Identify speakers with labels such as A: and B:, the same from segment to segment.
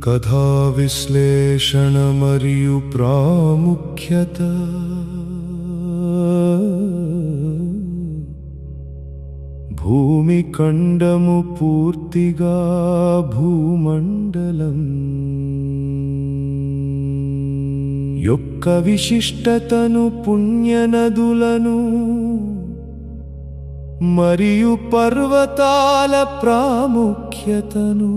A: కథా విశ్లేషణ మరియు ప్రాముఖ్యత. భూమి ఖండము పూర్తిగా భూమండలం యొక్క విశిష్టతను, పుణ్యనదులను మరియు పర్వతాల ప్రాముఖ్యతను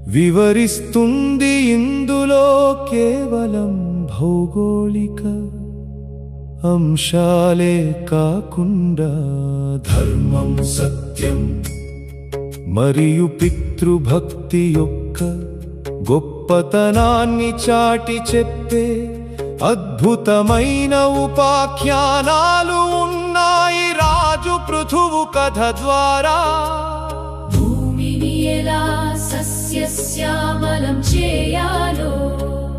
A: వివరిస్తుంది. ఇందులో కేవలం భౌగోళిక అంశాలే కాకుండా ధర్మం, సత్యం మరియు పితృభక్తి యొక్క గొప్పతనాన్ని చాటి చెప్పే అద్భుతమైన ఉపాఖ్యానాలు ఉన్నాయి రాజు పృథువు కథ ద్వారా.
B: భూమిని ఎలా సస్యశ్యామలం చేయాలో,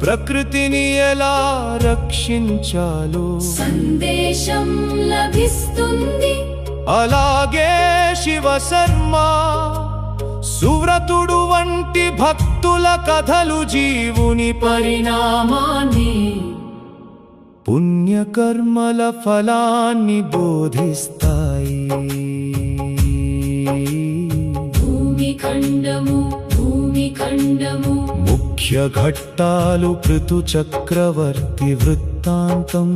A: ప్రకృతిని ఎలా రక్షించాలో
B: సందేశం లభిస్తుంది.
A: అలాగే శివశర్మ, సువ్రతుడు వంటి భక్తుల కథలు జీవుని
B: పరిణామాన్ని,
A: పుణ్యకర్మల ఫలాన్ని బోధిస్తాయి.
B: భూమిఖండము భూమిఖండము
A: ముఖ్య ఘట్టాలు పృథు చక్రవర్తి వృత్తాంతం.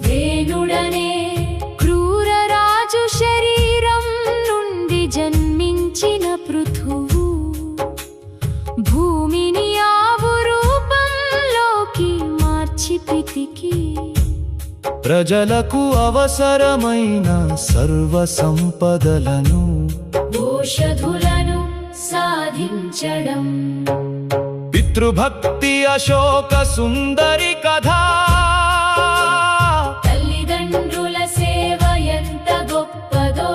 B: వేణుడనే క్రూర రాజు శరీరం నుండి జన్మించిన పృథువు భూమిని ఆవు రూపంలోకి మార్చి పితికి
A: ప్రజలకు అవసరమైన సర్వ సంపదలను,
B: ఔషధులను సాధించడం.
A: పితృభక్తి అశోక సుందరి కథ.
B: తల్లిదండ్రుల సేవ ఎంత గొప్పదో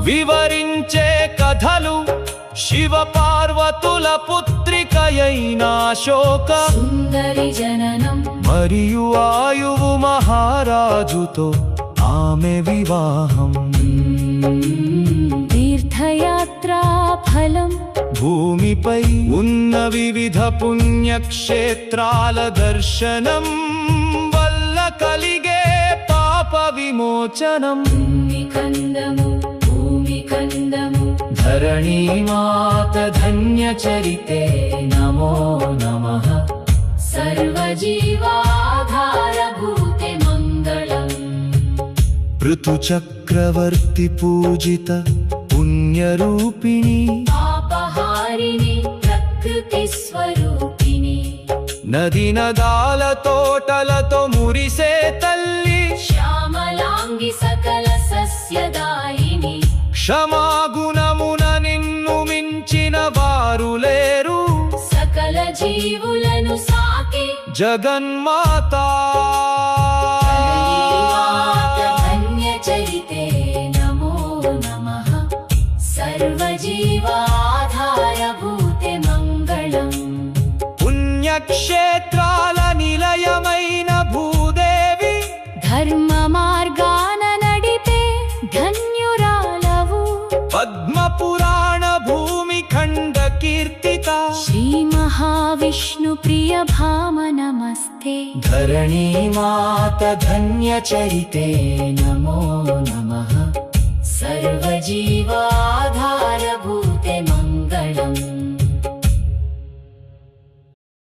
A: వివరించే కథలు. శివ పార్వతుల పుత్రికయైన అశోక
B: సుందరి జననం
A: మరియు ఆయువు మహారాజుతో ఆమె వివాహం.
B: తీర్థయాత్రా ఫలం.
A: భూమిపై ఉన్న వివిధ పుణ్యక్షేత్రాల దర్శనం వల్ల కలిగే పాప విమోచనం.
B: భూమిఖండము భూమిఖండము
A: ధరణీ మాత ధన్య చరితే నమో నమః.
B: సర్వజీవాధారభూతే మంగళం.
A: పృథు చక్రవర్తి పూజిత పుణ్యరూపిణి,
B: పాపహారిణి ప్రకృతి స్వరూపిణి.
A: నది నదాల తోటలతో మురిసే తల్లి,
B: శ్యామలాంగి సకల సస్యదాయిని.
A: క్షమాగుణమున నిన్ను మించిన వారు లేరు.
B: సకల జీవులను సాకి
A: జగన్మాత.
B: ధన్య చరితే నమో నమః. సర్వజీవాధారభూతే మంగళం.
A: పుణ్యక్షేత్రాల నిలయమైన భూదేవి,
B: ధర్మ మార్గాన నడిపే ధన్యురాలవు.
A: పద్మ పురాణ భూమి ఖండ కీర్తిత.
B: శ్రీ మహావిష్ణు ప్రియ భామ నమస్తే.
A: ధరణీ మాత ధన్య చరితే నమో నమః.
B: సర్వజీవా